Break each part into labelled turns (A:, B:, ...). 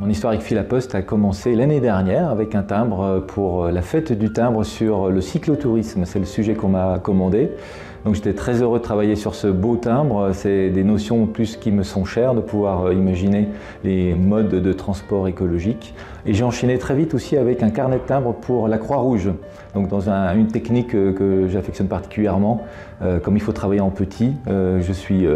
A: Mon histoire avec Filaposte a commencé l'année dernière avec un timbre pour la fête du timbre sur le cyclotourisme. C'est le sujet qu'on m'a commandé. Donc j'étais très heureux de travailler sur ce beau timbre. C'est des notions plus qui me sont chères, de pouvoir imaginer les modes de transport écologique. Et j'ai enchaîné très vite aussi avec un carnet de timbres pour la Croix-Rouge. Donc dans une technique que j'affectionne particulièrement, comme il faut travailler en petit, je suis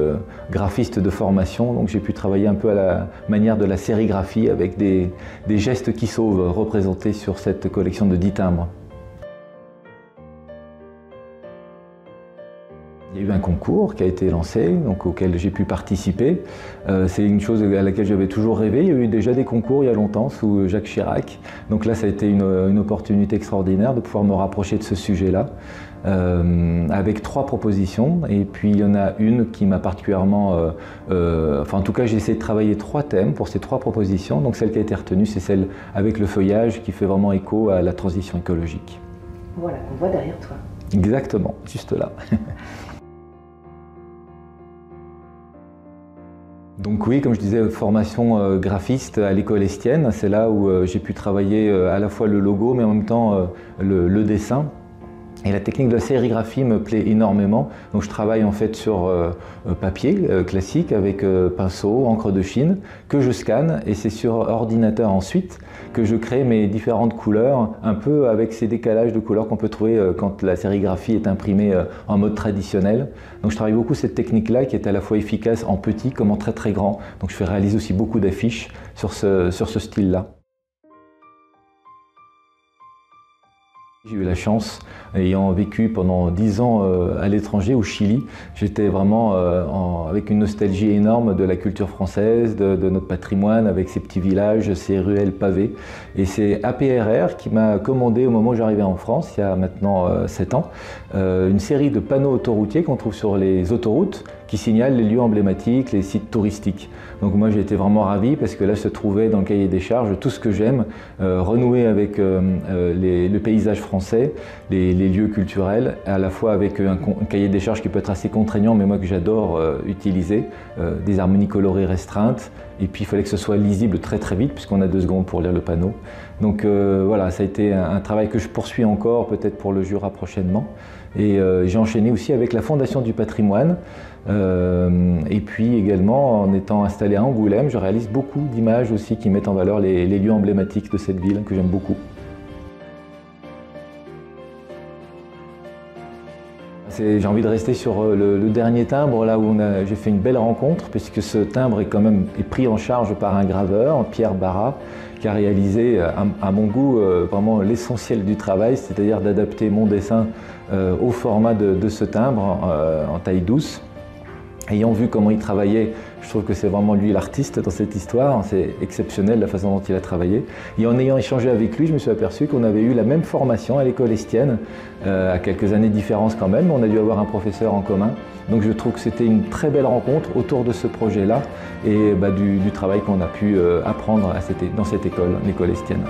A: graphiste de formation, donc j'ai pu travailler un peu à la manière de la sérigraphie avec des gestes qui sauvent représentés sur cette collection de 10 timbres. Il y a eu un concours qui a été lancé, donc auquel j'ai pu participer. C'est une chose à laquelle j'avais toujours rêvé. Il y a eu déjà des concours il y a longtemps sous Jacques Chirac. Donc là, ça a été une opportunité extraordinaire de pouvoir me rapprocher de ce sujet-là, avec 3 propositions. Et puis il y en a une qui m'a particulièrement... enfin en tout cas, j'ai essayé de travailler 3 thèmes pour ces 3 propositions. Donc celle qui a été retenue, c'est celle avec le feuillage qui fait vraiment écho à la transition écologique.
B: Voilà, qu'on voit derrière toi.
A: Exactement, juste là. Donc oui, comme je disais, formation graphiste à l'école Estienne, c'est là où j'ai pu travailler à la fois le logo mais en même temps le dessin. Et la technique de la sérigraphie me plaît énormément. Donc je travaille en fait sur papier classique avec pinceau, encre de Chine que je scanne, et c'est sur ordinateur ensuite que je crée mes différentes couleurs, un peu avec ces décalages de couleurs qu'on peut trouver quand la sérigraphie est imprimée en mode traditionnel. Donc je travaille beaucoup cette technique-là qui est à la fois efficace en petit comme en très très grand. Donc je réalise aussi beaucoup d'affiches sur ce style-là. J'ai eu la chance, ayant vécu pendant 10 ans à l'étranger, au Chili, j'étais vraiment avec une nostalgie énorme de la culture française, de notre patrimoine, avec ses petits villages, ses ruelles pavées. Et c'est APRR qui m'a commandé, au moment où j'arrivais en France, il y a maintenant 7 ans, une série de panneaux autoroutiers qu'on trouve sur les autoroutes, qui signalent les lieux emblématiques, les sites touristiques. Donc moi j'ai été vraiment ravi parce que là se trouvait dans le cahier des charges tout ce que j'aime, renouer avec le paysage français, les lieux culturels, à la fois avec un cahier des charges qui peut être assez contraignant mais moi que j'adore utiliser, des harmonies colorées restreintes, et puis il fallait que ce soit lisible très très vite puisqu'on a 2 secondes pour lire le panneau. Donc voilà, ça a été un travail que je poursuis encore, peut-être pour le Jura prochainement. Et j'ai enchaîné aussi avec la Fondation du patrimoine. Et puis également, en étant installé à Angoulême, je réalise beaucoup d'images aussi qui mettent en valeur les lieux emblématiques de cette ville que j'aime beaucoup. J'ai envie de rester sur le dernier timbre, là où j'ai fait une belle rencontre, puisque ce timbre est pris en charge par un graveur, Pierre Barra, qui a réalisé, à mon goût, vraiment l'essentiel du travail, c'est-à-dire d'adapter mon dessin au format de ce timbre en taille douce. Ayant vu comment il travaillait, je trouve que c'est vraiment lui l'artiste dans cette histoire, c'est exceptionnel la façon dont il a travaillé. Et en ayant échangé avec lui, je me suis aperçu qu'on avait eu la même formation à l'école Estienne, à quelques années de différence quand même, on a dû avoir un professeur en commun. Donc je trouve que c'était une très belle rencontre autour de ce projet-là et du travail qu'on a pu apprendre dans cette école, l'école Estienne.